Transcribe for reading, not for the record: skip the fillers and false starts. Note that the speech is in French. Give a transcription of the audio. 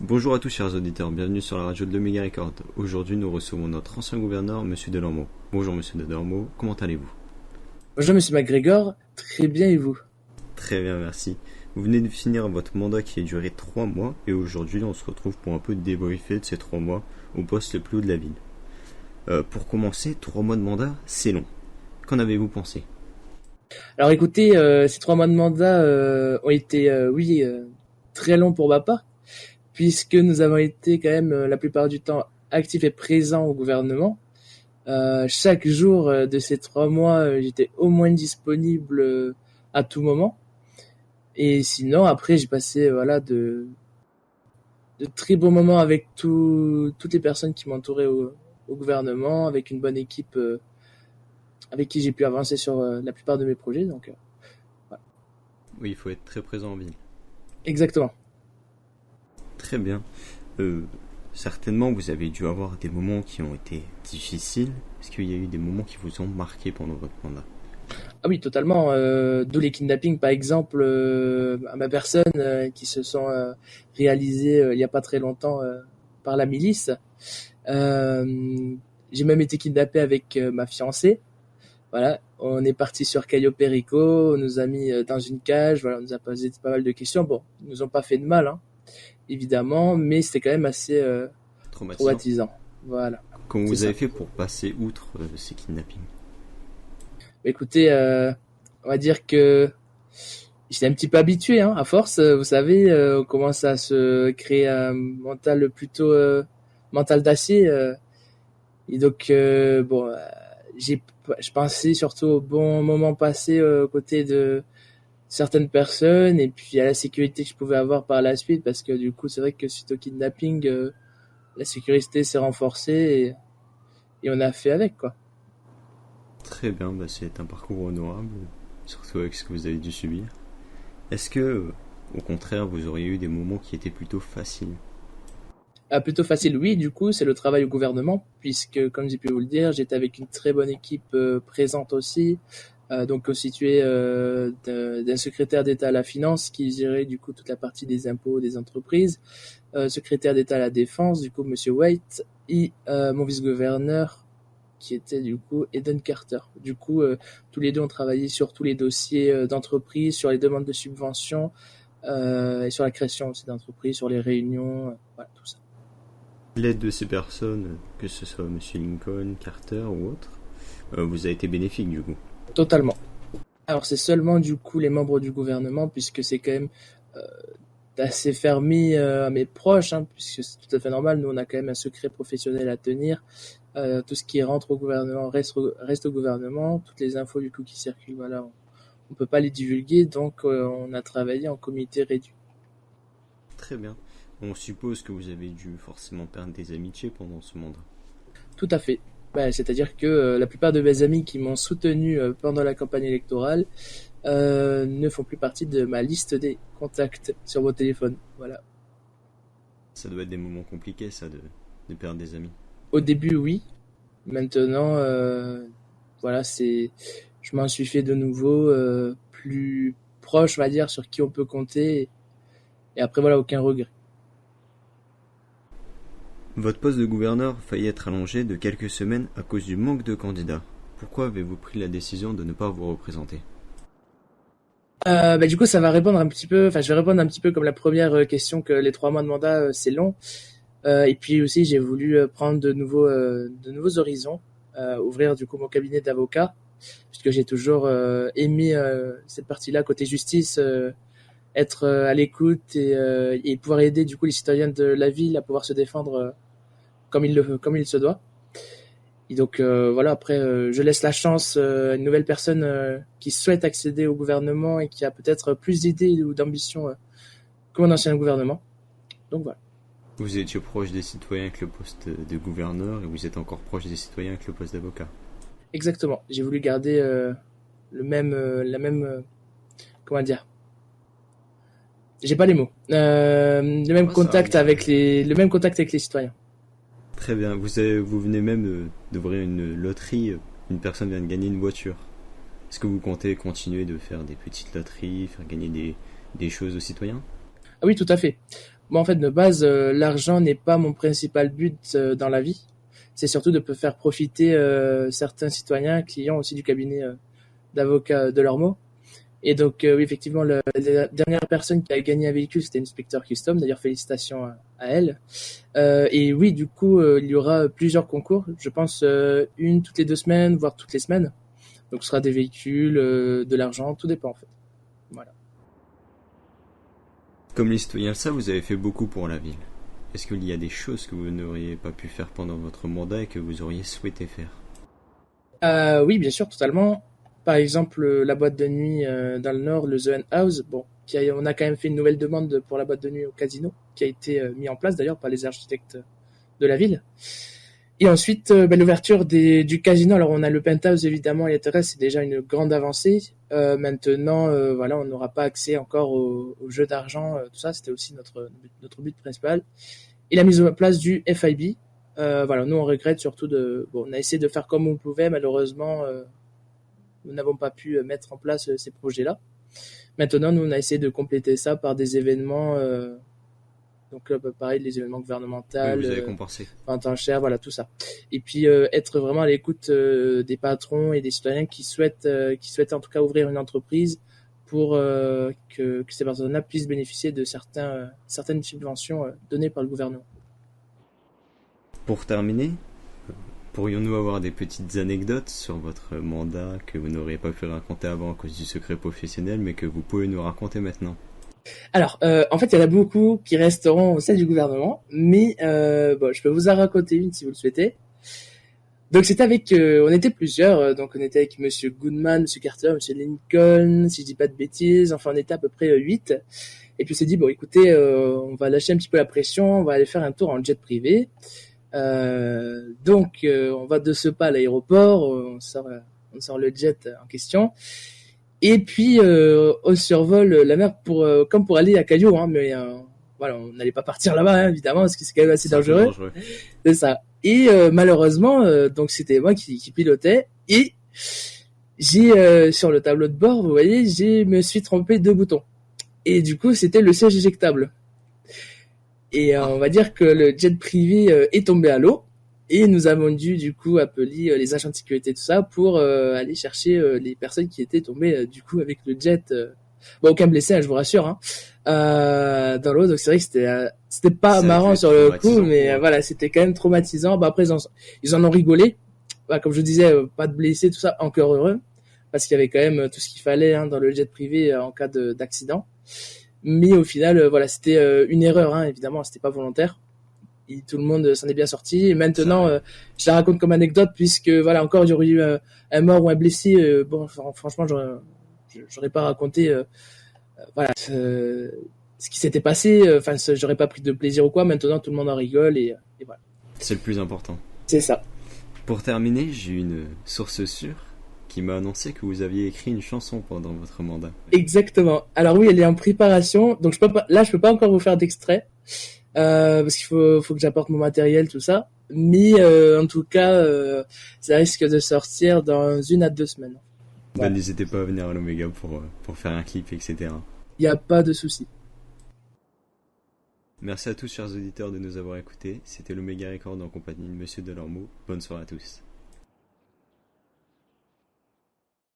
Bonjour à tous chers auditeurs, bienvenue sur la radio de l'Omega Record. Aujourd'hui nous recevons notre ancien gouverneur, Monsieur Delormeau. Bonjour Monsieur Delormeau, comment allez-vous? Bonjour Monsieur MacGregor, très bien et vous? Très bien, merci. Vous venez de finir votre mandat qui a duré 3 mois et aujourd'hui on se retrouve pour un peu débriefer de ces 3 mois au poste le plus haut de la ville. Pour commencer, 3 mois de mandat, c'est long. Qu'en avez-vous pensé? Alors écoutez, ces 3 mois de mandat ont été, très longs pour ma part, puisque nous avons été quand même la plupart du temps actifs et présents au gouvernement. Chaque jour de ces 3 mois, j'étais au moins disponible à tout moment. Et sinon, après, j'ai passé de très bons moments avec toutes les personnes qui m'entouraient au gouvernement, avec une bonne équipe avec qui j'ai pu avancer sur la plupart de mes projets. Donc, voilà. Oui, il faut être très présent en ville. Exactement. Très bien. Euh, Certainement vous avez dû avoir des moments qui ont été difficiles. Est-ce qu'il y a eu des moments qui vous ont marqué pendant votre mandat? Ah oui, totalement. D'où les kidnappings, par exemple, à ma personne, qui se sont réalisés il n'y a pas très longtemps par la milice. Euh, j'ai même été kidnappé avec ma fiancée. Voilà, on est parti sur Cayo Perico, on nous a mis dans une cage, voilà, on nous a posé pas mal de questions. Bon, ils nous ont pas fait de mal, hein, évidemment, mais c'était quand même assez Traumatisant. traumatisant. Voilà, Comment c'est vous avez ça. fait pour passer outre ces kidnappings? Écoutez, on va dire que j'étais un petit peu habitué, hein, à force. Vous savez, on commence à se créer un mental plutôt mental d'acier. Et donc, j'ai, je pensais surtout au bon moment passé aux côtés de certaines personnes et puis à la sécurité que je pouvais avoir par la suite parce que du coup, c'est vrai que suite au kidnapping, la sécurité s'est renforcée et on a fait avec, quoi. Très bien, bah c'est un parcours honorable, surtout avec ce que vous avez dû subir. Est-ce que, au contraire, vous auriez eu des moments qui étaient plutôt faciles? Plutôt facile, oui, du coup, c'est le travail au gouvernement, puisque, comme j'ai pu vous le dire, j'étais avec une très bonne équipe présente aussi, donc constituée d'un secrétaire d'État à la finance qui gérait du coup toute la partie des impôts des entreprises, secrétaire d'État à la défense, du coup, Monsieur White, et mon vice-gouverneur, qui était du coup Eden Carter. Du coup, tous les deux ont travaillé sur tous les dossiers d'entreprise, sur les demandes de subventions, et sur la création aussi d'entreprises, sur les réunions, voilà, tout ça. L'aide de ces personnes, que ce soit Monsieur Lincoln, Carter ou autre, vous a été bénéfique du coup. Totalement. Alors c'est seulement du coup les membres du gouvernement, puisque c'est quand même euh, assez fermé à mes proches, hein, puisque c'est tout à fait normal, nous on a quand même un secret professionnel à tenir. Tout ce qui rentre au gouvernement reste au gouvernement, toutes les infos du coup qui circulent, voilà, on peut pas les divulguer, donc on a travaillé en comité réduit. Très bien. On suppose que vous avez dû forcément perdre des amitiés pendant ce mandat. Tout à fait. Bah, c'est-à-dire que la plupart de mes amis qui m'ont soutenu pendant la campagne électorale ne font plus partie de ma liste des contacts sur mon téléphone. Voilà. Ça doit être des moments compliqués, ça, de perdre des amis. Au début, oui. Maintenant, voilà, je m'en suis fait de nouveau plus proche, on va dire, sur qui on peut compter. Et après, voilà, aucun regret. Votre poste de gouverneur faillit être allongé de quelques semaines à cause du manque de candidats. Pourquoi avez-vous pris la décision de ne pas vous représenter? Du coup, ça va répondre un petit peu. Enfin, je vais répondre un petit peu comme la première question que les 3 mois de mandat, c'est long. Et puis aussi, j'ai voulu prendre de nouveaux horizons, ouvrir du coup mon cabinet d'avocat, puisque j'ai toujours aimé cette partie-là côté justice, être à l'écoute et pouvoir aider du coup les citoyens de la ville à pouvoir se défendre comme il se doit. Et donc voilà, après, je laisse la chance à une nouvelle personne qui souhaite accéder au gouvernement et qui a peut-être plus d'idées ou d'ambition que mon ancien gouvernement. Donc voilà. Vous étiez proche des citoyens avec le poste de gouverneur et vous êtes encore proche des citoyens avec le poste d'avocat. Exactement. J'ai voulu garder la même, comment dire, j'ai pas les mots. Oh, ça arrive. Le même contact avec les citoyens. Très bien. Vous venez même d'ouvrir une loterie. Une personne vient de gagner une voiture. Est-ce que vous comptez continuer de faire des petites loteries, faire gagner des choses aux citoyens? Ah oui, tout à fait. Moi, en fait, de base, l'argent n'est pas mon principal but dans la vie. C'est surtout de faire profiter certains citoyens, clients aussi du cabinet d'avocats de Lormeau. Et donc, oui, effectivement, la dernière personne qui a gagné un véhicule, c'était une Spectre Custom. D'ailleurs, félicitations à elle. Et oui, du coup, il y aura plusieurs concours. Je pense une toutes les 2 semaines, voire toutes les semaines. Donc, ce sera des véhicules, de l'argent, tout dépend en fait. Voilà. Comme les citoyens le savent, vous avez fait beaucoup pour la ville. Est-ce qu'il y a des choses que vous n'auriez pas pu faire pendant votre mandat et que vous auriez souhaité faire? Oui, bien sûr, totalement. Par exemple, la boîte de nuit dans le Nord, le The Hen House. Bon, on a quand même fait une nouvelle demande pour la boîte de nuit au casino, qui a été mis en place d'ailleurs par les architectes de la ville. Et ensuite, l'ouverture du casino. Alors, on a le penthouse évidemment et les terrasses, c'est déjà une grande avancée. Maintenant, voilà, on n'aura pas accès encore aux jeux d'argent, tout ça. C'était aussi notre but principal. Et la mise en place du FIB. Voilà, nous on regrette surtout on a essayé de faire comme on pouvait, malheureusement, nous n'avons pas pu mettre en place ces projets-là. Maintenant, nous on a essayé de compléter ça par des événements. Donc pareil, les événements gouvernementaux, Oui, vous avez compensé. vente en chair, voilà tout ça. Et puis être vraiment à l'écoute des patrons et des citoyens qui souhaitent en tout cas ouvrir une entreprise pour que ces personnes-là puissent bénéficier de certaines subventions données par le gouvernement. Pour terminer, pourrions-nous avoir des petites anecdotes sur votre mandat que vous n'auriez pas pu raconter avant à cause du secret professionnel, mais que vous pouvez nous raconter maintenant? Alors, en fait, il y en a beaucoup qui resteront au sein du gouvernement, mais je peux vous en raconter une si vous le souhaitez. Donc, c'était on était plusieurs, donc on était avec Monsieur Goodman, Monsieur Carter, Monsieur Lincoln, si je dis pas de bêtises, enfin on était à peu près 8. Et puis on s'est dit, bon écoutez, on va lâcher un petit peu la pression, on va aller faire un tour en jet privé. Donc, on va de ce pas à l'aéroport, on sort le jet en question. Et puis, on survole la mer comme pour aller à Caillou, hein, mais voilà, on n'allait pas partir là-bas, hein, évidemment, parce que c'est quand même assez dangereux. C'est ça. Et malheureusement, donc c'était moi qui pilotais, et j'ai sur le tableau de bord, vous voyez, me suis trompé de bouton. Et du coup, c'était le siège éjectable. Et on va dire que le jet privé est tombé à l'eau. Et nous avons dû du coup appeler les agents de sécurité tout ça pour aller chercher les personnes qui étaient tombées du coup avec le jet. Bon, aucun blessé, hein, je vous rassure, hein, dans l'eau. Donc c'est vrai que c'était pas marrant sur le coup, mais voilà, c'était quand même traumatisant. Bah après ils en ont rigolé. Bah, comme je disais, pas de blessés, tout ça, encore heureux, parce qu'il y avait quand même tout ce qu'il fallait hein, dans le jet privé en cas d'accident. Mais au final, voilà, c'était une erreur, hein, évidemment, c'était pas volontaire. Et tout le monde s'en est bien sorti. Et maintenant, je la raconte comme anecdote, puisque voilà, encore, il y aurait eu un mort ou un blessé. Bon, franchement, j'aurais pas raconté voilà, ce qui s'était passé. Enfin, j'aurais pas pris de plaisir ou quoi. Maintenant, tout le monde en rigole et voilà. C'est le plus important. C'est ça. Pour terminer, j'ai une source sûre qui m'a annoncé que vous aviez écrit une chanson pendant votre mandat. Exactement. Alors oui, elle est en préparation. Donc je peux pas encore vous faire d'extrait. Parce qu'il faut que j'apporte mon matériel, tout ça. Mais en tout cas, ça risque de sortir dans 1 à 2 semaines. Bah, n'hésitez pas à venir à l'Oméga pour faire un clip, etc. Il n'y a pas de souci. Merci à tous, chers auditeurs, de nous avoir écoutés. C'était l'Oméga Record en compagnie de Monsieur Delormeau. Bonne soirée à tous.